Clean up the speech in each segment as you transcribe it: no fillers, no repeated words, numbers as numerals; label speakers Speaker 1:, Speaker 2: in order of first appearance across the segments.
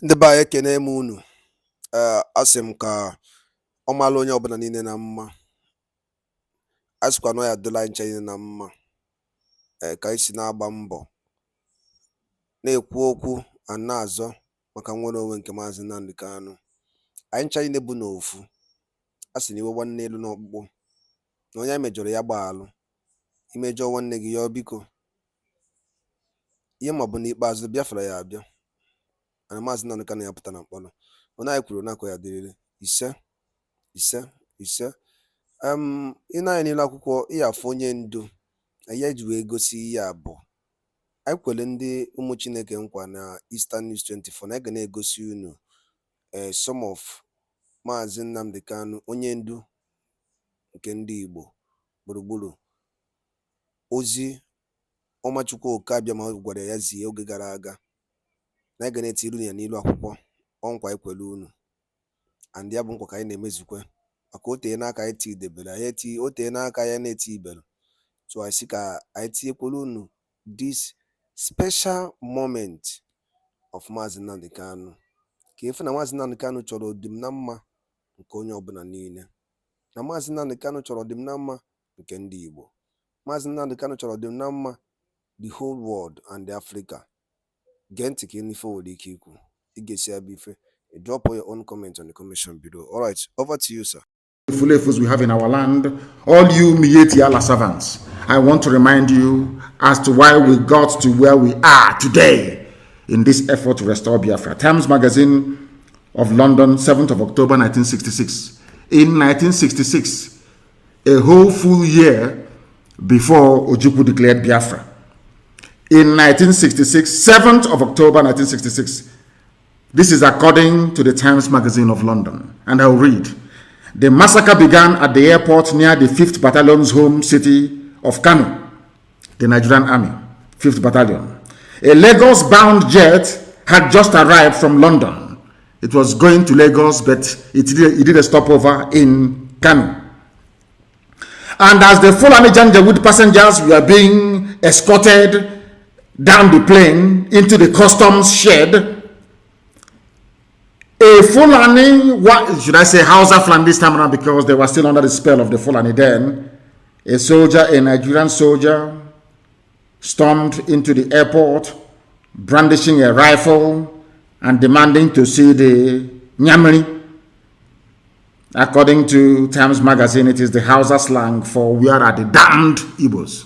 Speaker 1: Ndị be anyị ekene m unu. Asị m ka ọ malụ onye ọbụla niile na mma. A sịkwa na ọ ya adịla anyị ncha niile na mma. Ka anyị si na-agba mbọ na-ekwu okwu ma na-azọ maka nnwere onwe nke Maazị Nnamdi Kanu. Anyị ncha niile bụ n'ofu. A sị na iwe nwanne elu n'ọkpụkpụ na onye anyị mejọrọ ya gbaalụ. Imejọọ nwanne gị yọọ biko. Ihe ma bụ n'ikpeazụ Biafra ya abịa. Ana Maazị Nnamdi Kanu ya pụta na mkpọrọ. Onye anyị kwuru na-akọ ya dịrịrị ise. Ị na-anya n'ilu akwụkwọ ihe afọ onye ndu anyị eji wee gosi ihe abụọ. Anyị kwere ndị ụmụ Chineke nkwa na Eastern News 24 na anyị ga na-egosi unu some of Maazị Nnamdi Kanu onye ndu nke ndị Igbo gburugburu. Ozi Ọmachukwu Okabiama gwara ya zie oge gara aga na anyị ga na-etiri unu ya n'ilu akwụkwọ. Ọ nkwa anyị kwere unu and ya bụ nkwa ka anyị na-emezukwe maka otee n'aka anyị tidebere otee n'aka ya na-eti ibelu. So anyị sị ka anyị tinyekwere unu this special moment of Maazị Nnamdi Kanu ka efu na Maazị Nnamdi Kanu chọrọ ọdịm na mma nke onye ọbụla niile, na Maazị Nnamdi Kanu chọrọ ọdịm na mma nke ndị Igbo. Maazị Nnamdi Kanu chọrọ ọdịm na mma the whole world and Africa. Gee ntị ka ife nwere ike ikwu. Ị ga-esi abịa ife. Drop your own comment on the comment below. All right, over to you, sir.
Speaker 2: Fulefus we have in our land, all you Mieti Allah servants, I want to remind you as to why we got to where we are today in this effort to restore Biafra. Times Magazine of London, 7th of October 1966. In 1966, a whole full year before Ojukwu declared Biafra. In 1966, 7th of October 1966, this is according to the Times Magazine of London, and I'll read. The massacre began at the airport near the 5th Battalion's home city of Kanu, the Nigerian Army, 5th Battalion. A Lagos-bound jet had just arrived from London. It was going to Lagos, but it did a stopover in Kanu. And as the Fulani Janjaweed passengers were being escorted down the plane into the customs shed, a Fulani, what should I say, Hausa Fulani this time around because they were still under the spell of the Fulani then, a soldier, a Nigerian soldier, stormed into the airport, brandishing a rifle and demanding to see the Nyamri. According to Times Magazine, it is the Hausa slang for where are the damned Igbos.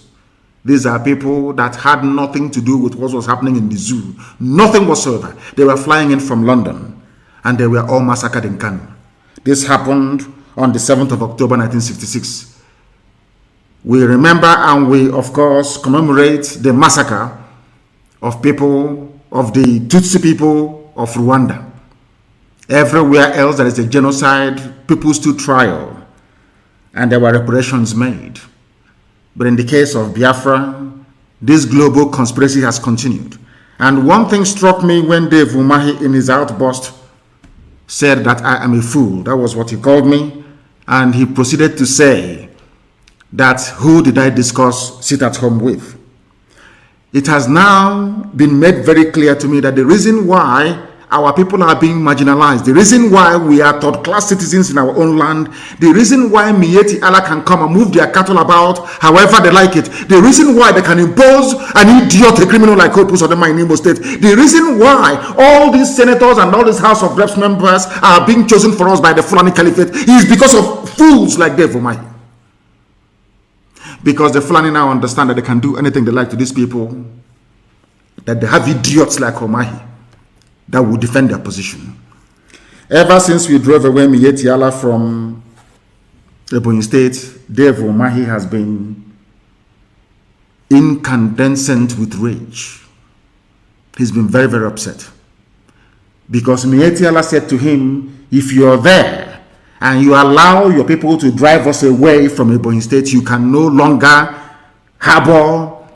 Speaker 2: These are people that had nothing to do with what was happening in the zoo. Nothing whatsoever. They were flying in from London and they were all massacred in Kanu. This happened on the 7th of October 1966. We remember and we, of course, commemorate the massacre of people, of the Tutsi people of Rwanda. Everywhere else there is a genocide, people stood trial, and there were reparations made. But in the case of Biafra, this global conspiracy has continued. And one thing struck me when Dave Umahi in his outburst said that I am a fool. That was what he called me. And he proceeded to say that who did I discuss sit at home with? It has now been made very clear to me that the reason why our people are being marginalized, the reason why we are third-class citizens in our own land, the reason why Mieti Allah can come and move their cattle about however they like it, the reason why they can impose an idiot, a criminal like Opus Odema in Imo State, the reason why all these senators and all these House of Reps members are being chosen for us by the Fulani Caliphate is because of fools like Dave Umahi. Because the Fulani now understand that they can do anything they like to these people, that they have idiots like Umahi that will defend their position. Ever since we drove away Mieti Allah from Ebonyi State, Dave Umahi has been incandescent with rage. He's been very, very upset. Because Mieti Allah said to him, if you're there and you allow your people to drive us away from Ebonyi State, you can no longer harbor,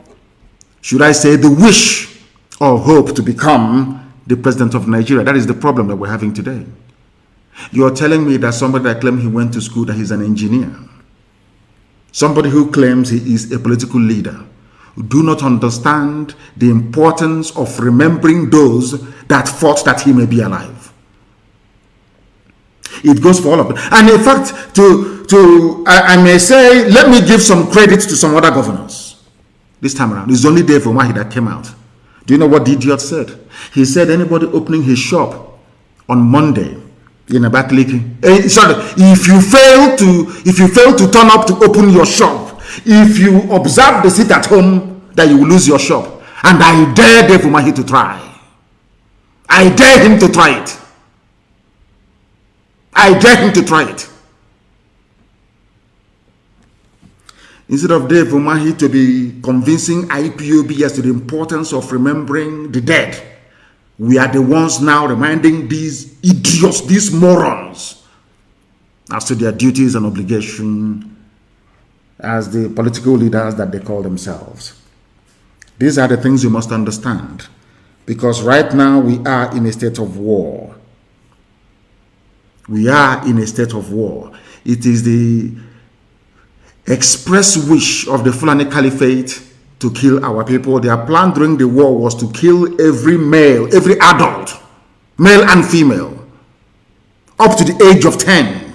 Speaker 2: should I say, the wish or hope to become the president of Nigeria. That is the problem that we're having today. You're telling me that somebody that claims he went to school, that he's an engineer, somebody who claims he is a political leader, do not understand the importance of remembering those that fought that he may be alive. It goes for all of them. And in fact, I may say, let me give some credit to some other governors. This time around, it's only Dave Umahi that came out. Do you know what the idiot said? He said anybody opening his shop on Monday in Abakaliki, if you fail to turn up to open your shop, if you observe the sit at home, that you will lose your shop. And I dare Dave Umahi to try. I dare him to try it. I dare him to try it. Instead of Dave Umahi to be convincing IPOB as to the importance of remembering the dead, we are the ones now reminding these idiots, these morons, as to their duties and obligations as the political leaders that they call themselves. These are the things you must understand, because right now we are in a state of war. We are in a state of war. It is the express wish of the Fulani Caliphate to kill our people. Their plan during the war was to kill every male, every adult, male and female, up to the age of 10,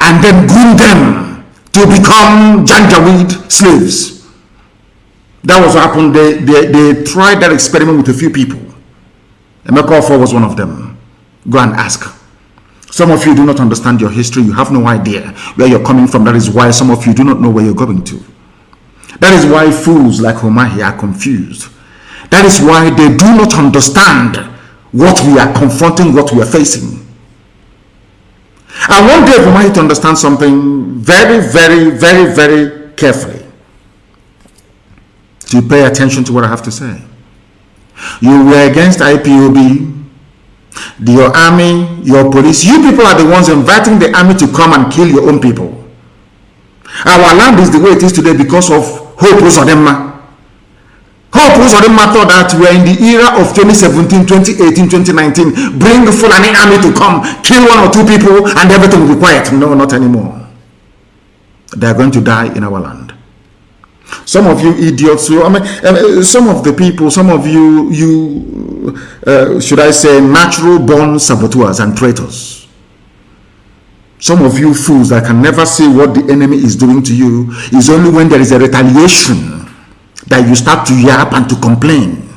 Speaker 2: and then groom them to become Janjaweed slaves. That was what happened. They tried that experiment with a few people. Emeka Ofo was one of them. Go and ask. Some of you do not understand your history. You have no idea where you're coming from. That is why some of you do not know where you're going to. That is why fools like Umahi are confused. That is why they do not understand what we are confronting, what we are facing. I want Dave Umahi to understand something very, very, very, very carefully. To pay attention to what I have to say. You were against IPOB, your army, your police. You people are the ones inviting the army to come and kill your own people. Our land is the way it is today because of Hope Uzodinma. Hope Uzodinma thought that we are in the era of 2017, 2018, 2019. Bring the Fulani army to come, kill one or two people, and everything will be quiet. No, not anymore. They are going to die in our land. Some of you idiots, some of the people, some of you, should I say, natural born saboteurs and traitors. Some of you fools that can never see what the enemy is doing to you is only when there is a retaliation that you start to yap and to complain.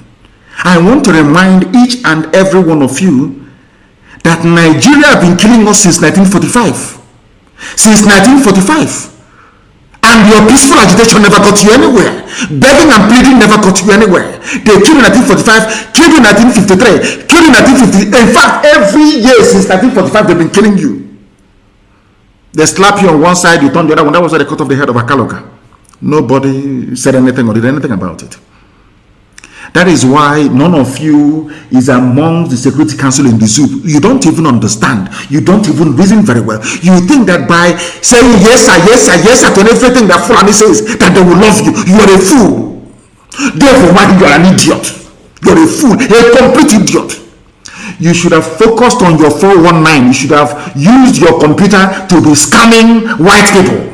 Speaker 2: I want to remind each and every one of you that Nigeria have been killing us since 1945. Since 1945. And your peaceful agitation never got you anywhere. Begging and pleading never got you anywhere. They killed in 1945, killed in 1953, killed in 1950. In fact, every year since 1945, they've been killing you. They slap you on one side, you turn the other one. That was why they cut off the head of Akaloka. Nobody said anything or did anything about it. That is why none of you is among the Security Council in the zoo. You don't even understand. You don't even reason very well. You think that by saying yes sir, yes sir, yes sir to everything that Fulani says, that they will love you. You are a fool. Therefore, you are an idiot. You are a fool, a complete idiot. You should have focused on your 419. You should have used your computer to be scamming white people.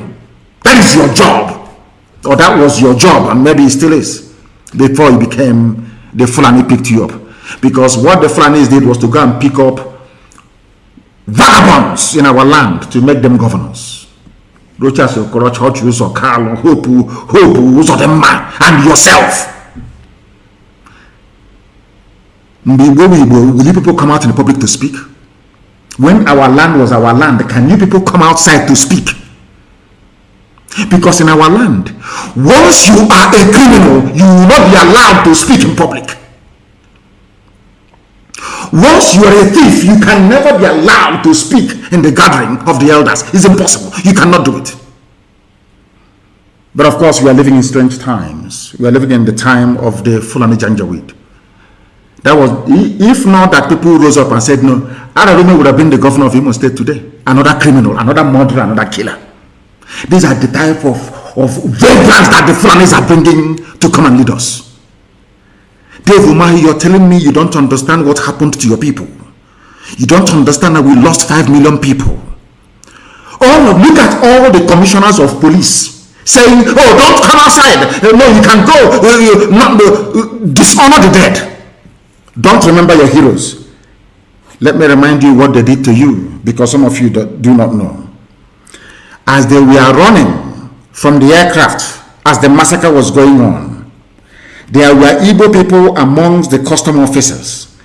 Speaker 2: That is your job. Or that was your job, and maybe it still is. Before you became, the Fulani picked you up. Because what the Fulanis did was to go and pick up vagabonds in our land to make them governors. Rochas Okoroch, Hochus or Carlo, Hopu, and yourself. Will you people come out in the public to speak? When our land was our land, can you people come outside to speak? Because in our land, once you are a criminal, you will not be allowed to speak in public. Once you are a thief, you can never be allowed to speak in the gathering of the elders. It's impossible. You cannot do it. But of course, we are living in strange times. We are living in the time of the Fulani Janjaweed. That was, if not that people rose up and said, no, Ararome would have been the governor of Imo State today. Another criminal, another murderer, another killer. These are the type of vagrants that the Fulanis are bringing to come and lead us. Dave Umahi, you're telling me you don't understand what happened to your people. You don't understand that we lost 5 million people. Look at all the commissioners of police saying, oh, don't come outside. No, you can go. Dishonor the dead. Don't remember your heroes. Let me remind you what they did to you, because some of you do not know. As they were running from the aircraft, as the massacre was going on, there were Igbo people amongst the custom officers,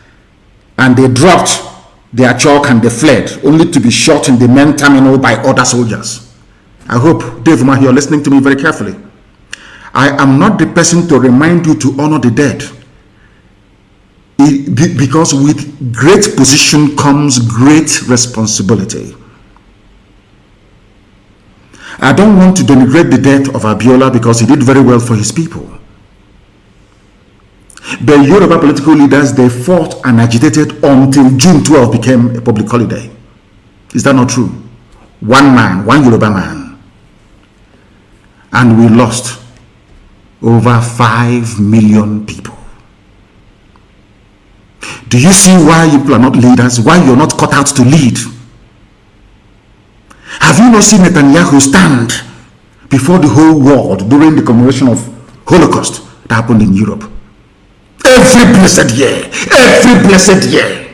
Speaker 2: and they dropped their chalk and they fled, only to be shot in the main terminal by other soldiers. I hope, Dave Umahi, you're listening to me very carefully. I am not the person to remind you to honor the dead, because with great position comes great responsibility. I don't want to denigrate the death of Abiola, because he did very well for his people. The Yoruba political leaders, they fought and agitated until June 12 became a public holiday. Is that not true? One man, one Yoruba man. And we lost over 5 million people. Do you see why you people are not leaders? Why you're not cut out to lead? Have you not seen Netanyahu stand before the whole world during the commemoration of Holocaust that happened in Europe? Every blessed year. Every blessed year.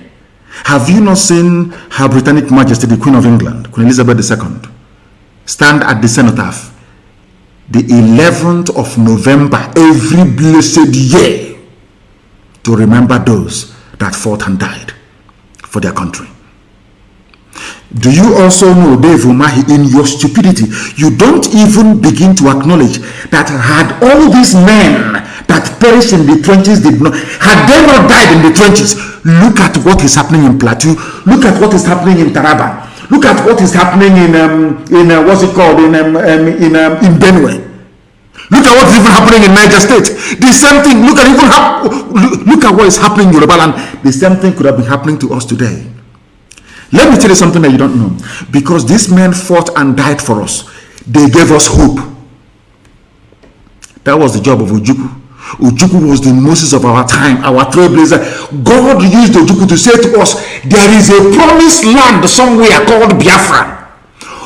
Speaker 2: Have you not seen Her Britannic Majesty, the Queen of England, Queen Elizabeth II, stand at the cenotaph the 11th of November every blessed year to remember those that fought and died for their country? Do you also know, Dave Umahi, in your stupidity, you don't even begin to acknowledge that had all these men that perished in the trenches had they not died in the trenches, look at what is happening in Plateau, look at what is happening in Taraba, look at what is happening in what's it called, in Benue. Look at what's even happening in Niger State. The same thing. Look at what is happening in Yoruba land. The same thing could have been happening to us today. Let me tell you something that you don't know. Because these men fought and died for us, they gave us hope. That was the job of Ojukwu. Ojukwu was the Moses of our time, our trailblazer. God used Ojukwu to say to us, there is a promised land somewhere called Biafra.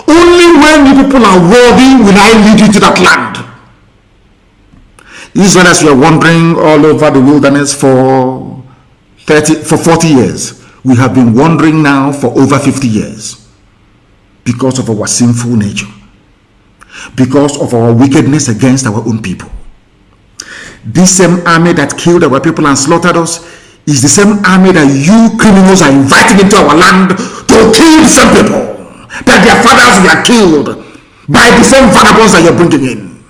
Speaker 2: Only when you people are worthy will I lead you to that land. Israelites were wandering all over the wilderness for 40 years. We have been wandering now for over 50 years because of our sinful nature, because of our wickedness against our own people. This same army that killed our people and slaughtered us is the same army that you criminals are inviting into our land to kill the same people that their fathers were killed by the same vagabonds that you're bringing in.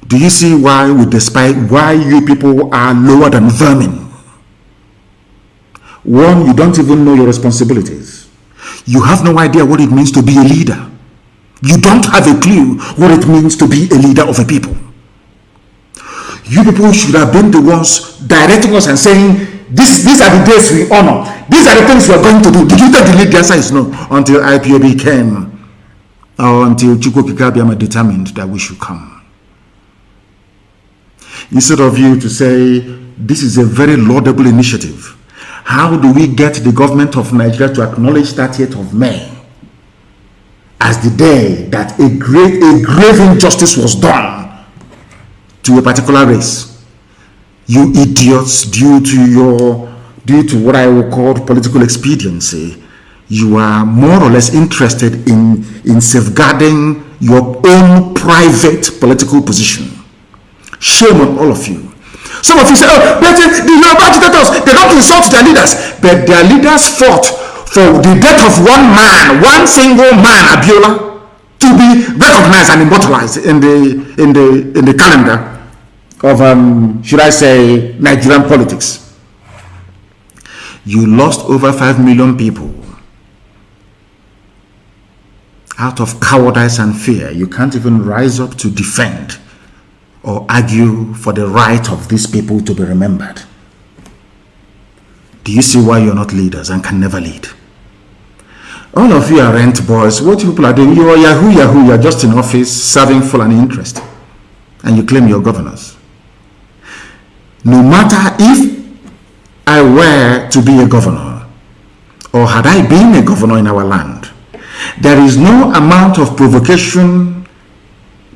Speaker 2: Do you see why we despise, why you people are lower than vermin? One, you don't even know your responsibilities. You have no idea what it means to be a leader. You don't have a clue what it means to be a leader of a people. You people should have been the ones directing us and saying, these are the days we honor. These are the things we are going to do. Did you take the lead? The answer is no. Until IPOB came, or until Chukwu Kikabiama determined that we should come. Instead of you to say, this is a very laudable initiative. How do we get the government of Nigeria to acknowledge 30th of May as the day that a grave injustice was done to a particular race? You idiots, due to what I will call political expediency, you are more or less interested in safeguarding your own private political position. Shame on all of you. Some of you say, oh, but the Yoruba agitators, they don't insult their leaders. But their leaders fought for the death of one man, one single man, Abiola, to be recognized and immortalized in the calendar of, should I say, Nigerian politics. You lost over 5 million people out of cowardice and fear. You can't even rise up to defend or argue for the right of these people to be remembered. Do you see why you're not leaders and can never lead? All of you are rent boys. What people are doing, you are Yahoo, you're just in office serving Fulani interest. And you claim you're governors. No matter if I were to be a governor, or had I been a governor in our land, There is no amount of provocation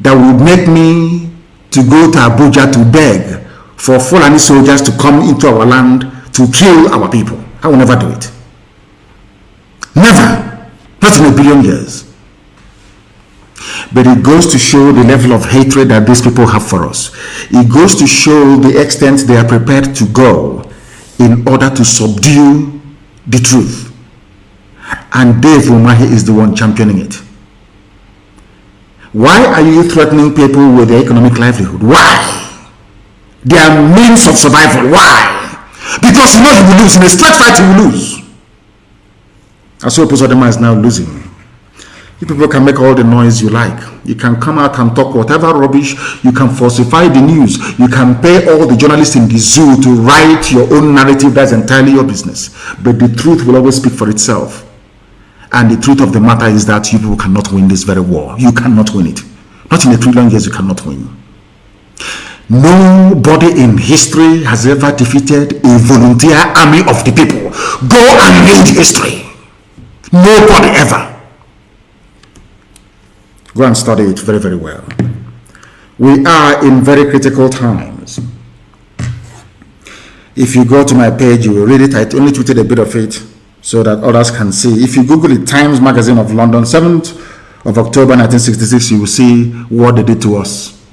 Speaker 2: that would make me to go to Abuja to beg for Fulani soldiers to come into our land to kill our people. I will never do it. Never. Not in a billion years. But it goes to show the level of hatred that these people have for us. It goes to show the extent they are prepared to go in order to subdue the truth. And Dave Umahi is the one championing it. Why are you threatening people with their economic livelihood? Why? Their means of survival. Why? Because you know you will lose. In a straight fight you will lose. I suppose Odema is now losing. You people can make all the noise you like. You can come out and talk whatever rubbish. You can falsify the news. You can pay all the journalists in the zoo to write your own narrative. That's entirely your business. But the truth will always speak for itself. And the truth of the matter is that you people cannot win this very war. You cannot win it. Not in a trillion years you cannot win. Nobody in history has ever defeated a volunteer army of the people. Go and read history. Nobody ever. Go and study it very, very well. We are in very critical times. If you go to my page, you will read it. I only tweeted a bit of it so that others can see. If you Google it, Times Magazine of London, 7th of October 1966, you will see what they did to us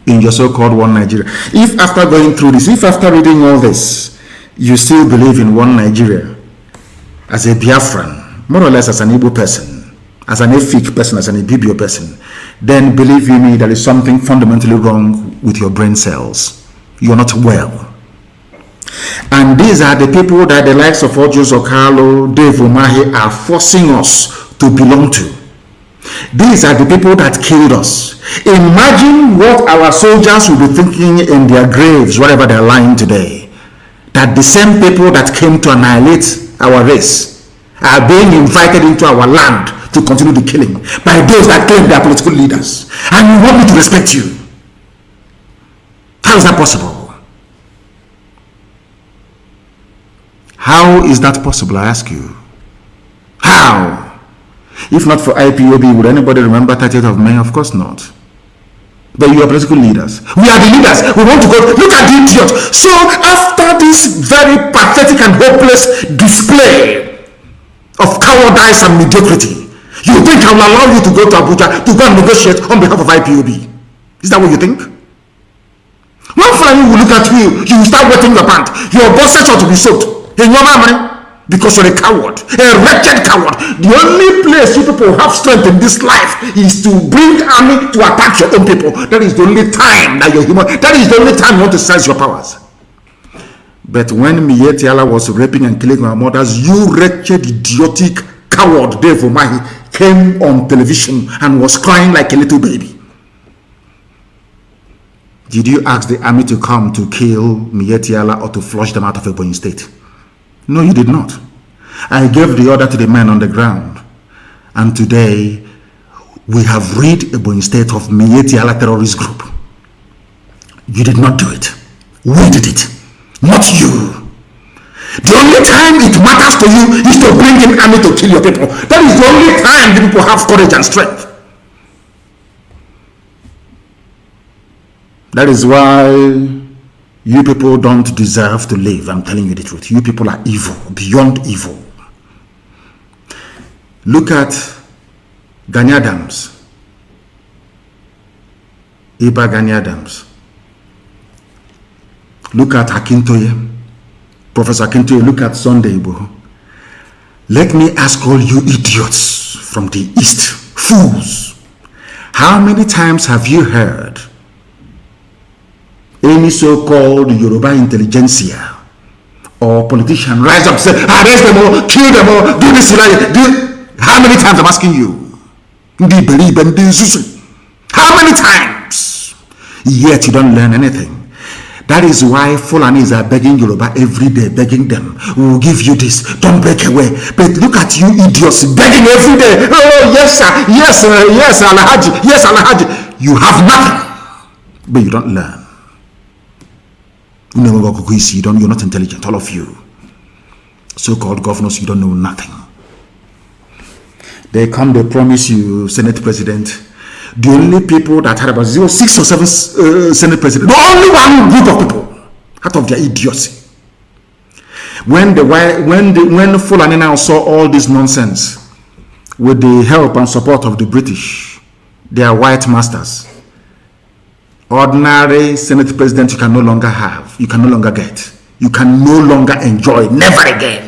Speaker 2: in your so-called one Nigeria. If after going through this, if after reading all this, you still believe in one Nigeria as a Biafran, more or less as an Igbo person, as an Efik person, as an Ibibio person, then believe you me, there is something fundamentally wrong with your brain cells. You are not well. And these are the people that the likes of Ojo Zokalo, Dave Umahi are forcing us to belong to. These are the people that killed us. Imagine what our soldiers will be thinking in their graves, wherever they're lying today. That the same people that came to annihilate our race are being invited into our land to continue the killing by those that claim they are political leaders. And you want me to respect you? How is that possible? How is that possible, I ask you? How? If not for IPOB, would anybody remember 30th of May? Of course not. But you are political leaders. We are the leaders. We want to go. Look at the idiot. So after this very pathetic and hopeless display of cowardice and mediocrity, you think I will allow you to go to Abuja to go and negotiate on behalf of IPOB? Is that what you think? One Fulani will look at you, you will start wetting your pants. Your bosses ought to be soaked. In your memory, because you're a coward, a wretched coward. The only place you people have strength in this life is to bring army to attack your own people. That is the only time that you're human. That is the only time you want to seize your powers. But when Mietiala was raping and killing our mothers, you wretched, idiotic coward Dave Umahi came on television and was crying like a little baby. Did you ask the army to come to kill Mietiala or to flush them out of Ebonyi State? No, you did not. I gave the order to the men on the ground. And today, we have rid Ebonyi State of Mietiala terrorist group. You did not do it. We did it. Not you. The only time it matters to you is to bring in army to kill your people. That is the only time the people have courage and strength. That is why you people don't deserve to live. I'm telling you the truth. You people are evil, beyond evil. Look at Gani Adams. Iba Gani Adams. Look at Akintoye. Professor Akintoye, look at Sunday Igboho. Let me ask all you idiots from the East, fools. How many times have you heard any so-called Yoruba intelligentsia or politician rise up and say, arrest them all, kill them all, do this, do. How many times I'm asking you? How many times? Yet you don't learn anything. That is why Fulanis are begging Yoruba every day, begging them, we will give you this, don't break away. But look at you idiots begging every day. Oh yes sir, yes sir, yes Alhaji, yes Alhaji. You have nothing, but you don't learn. You're not intelligent, all of you. So-called governors, you don't know nothing. They come, they promise you Senate president. The only people that had about 6 or 7 Senate president, the only one group of people out of their idiocy. When Fulani now saw all this nonsense with the help and support of the British, their white masters, ordinary Senate president you can no longer have, you can no longer get, you can no longer enjoy, never again.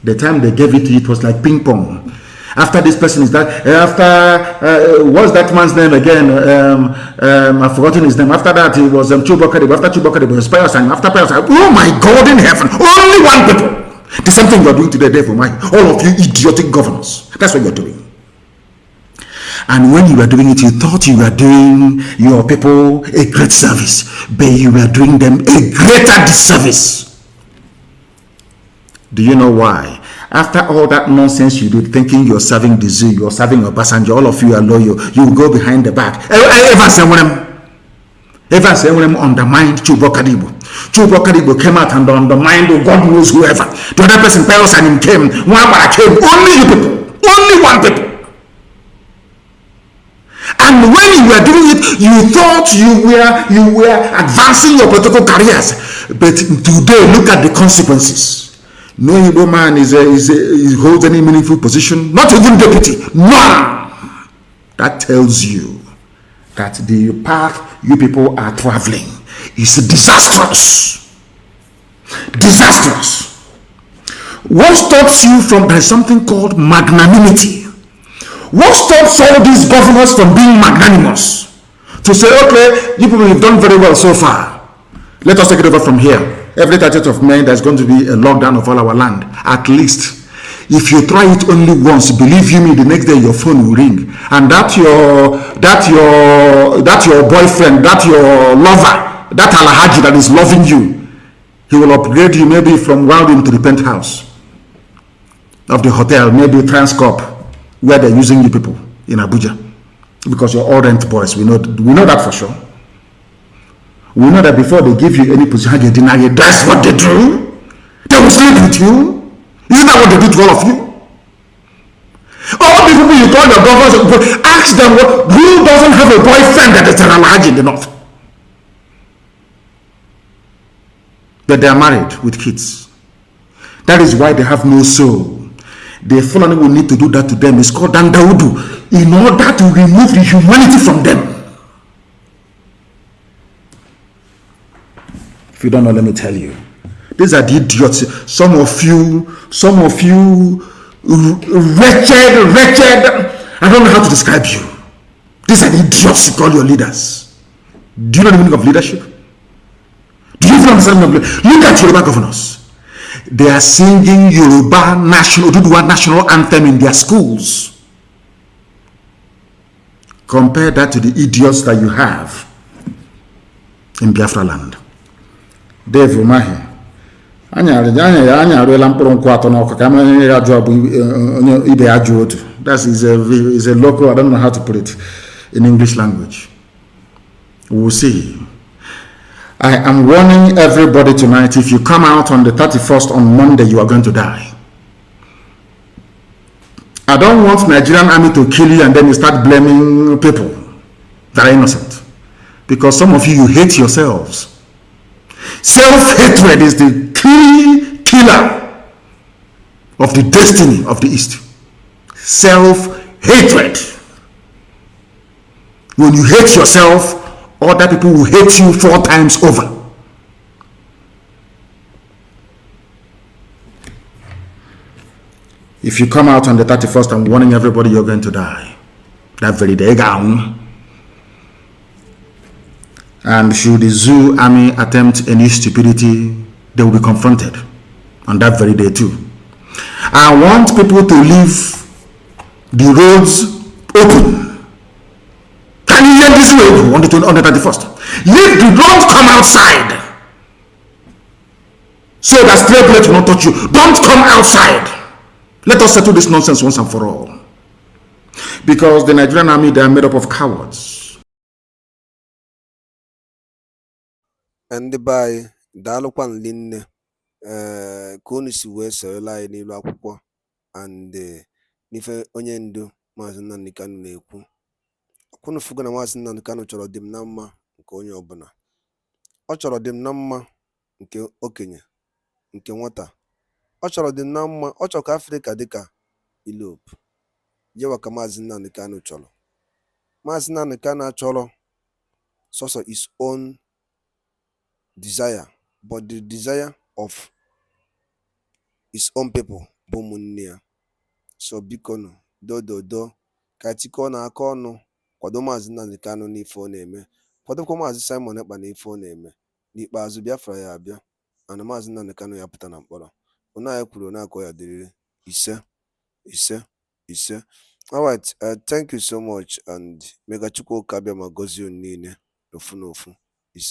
Speaker 2: The time they gave it to you, it was like ping pong. After this person is that, what's that man's name again? I've forgotten his name. After that, it was Chubakari. After Chubakari, it was Payosang. After Payosang, oh my God in heaven, only one people. The same thing you're doing today, therefore, all of you idiotic governors. That's what you're doing. And when you were doing it, you thought you were doing your people a great service, but you were doing them a greater disservice. Do you know why? After all that nonsense you did, thinking you're serving the zoo, you're serving Obasanjo, all of you are loyal, you will go behind the back. Evans undermined Chubokadibo. Chubokadibo came out and undermined God knows whoever. The other person, Peros and him came, one came, only you people, only one people. And when you were doing it, you thought you were advancing your political careers. But today, look at the consequences. No Igbo man holds any meaningful position, not even deputy, none. That tells you that the path you people are traveling is disastrous. Disastrous. What stops you from, there's something called magnanimity. What stops all these governors from being magnanimous? To say, okay, you people have done very well so far. Let us take it over from here. Every 30th of May, there's going to be a lockdown of all our land. At least, if you try it only once, believe you me, the next day your phone will ring, and that your boyfriend, that your lover, that Alhaji that is loving you, he will upgrade you maybe from one room to the penthouse of the hotel, maybe Transcorp, where they're using you people in Abuja, because you're all rent boys. We know that for sure. We know that before they give you any position, they deny you. That's what they do. They will sleep with you. Isn't that what they do to all of you? All the people you call your governors, ask them who doesn't have a boyfriend that is an Alhaji in the north. But they are married with kids. That is why they have no soul. The Fulani will need to do that to them. It's called Dandaudu, in order to remove the humanity from them. If you don't know, let me tell you. These are the idiots. Some of you, wretched. I don't know how to describe you. These are the idiots you call your leaders. Do you know the meaning of leadership? Do you even understand the meaning of leadership? Look at Yoruba governors. They are singing Yoruba national anthem in their schools. Compare that to the idiots that you have in Biafra land. Dave Umahi, that is a local, I don't know how to put it in English language. We'll see. I am warning everybody tonight, if you come out on the 31st on Monday, you are going to die. I don't want Nigerian army to kill you and then you start blaming people that are innocent. Because some of you hate yourselves. Self-hatred is the key killer of the destiny of the East. Self-hatred. When you hate yourself, other people will hate you 4 times over. If you come out on the 31st, I'm warning everybody you're going to die. That very day, and should the zoo army attempt any stupidity, they will be confronted on that very day too. I want people to leave the roads open. Can you hear this way on the 31st? Leave the road, come outside, so that stray bullets will not touch you. Don't come outside. Let us settle this nonsense once and for all. Because the Nigerian army, they are made up of cowards.
Speaker 1: Ndị be anyị daalụkwa nne ka unu si wee sorela anyị n'ilu akwụkwọ. and n'ife onye ndu Maazị Nnamdi Kanu na-ekwu. Ọkwụnụ fugo na Maazị Nnamdi Kanu chọrọ ọdịm na mma nke onye ọbụla. Ọ chọrọ ọdịm na mma nke okenye, nke nwata. Ọ chọrọ ọdịm na mma, ọ chọrọ ka Afrịka dịka Europe. Yewa ka Maazị Nnamdi Kanu chọrọ. Maazị Nnamdi Kanu achọrọ sọsọ his own desire, but the desire of his own people bụ ụmụnne ya. So bikonu, dododo, ka tikọọ n'aka ọnụ kwado Maazị Nnamdi Kanu n'ife ọ na-eme, kwadokwa Maazị Simon Ekpa n'ife ọ na-eme. N'ikpeazụ Biafra ya abịa, ana Maazị Nnamdi Kanu ya pụta na mkpọrọ. Onye anyị kwuru onye akọ ya dịrịrị ise. Alright, thank you so much, and mega Chukwu ka abịa ma gọzie unu niile n'ofu n'ofu.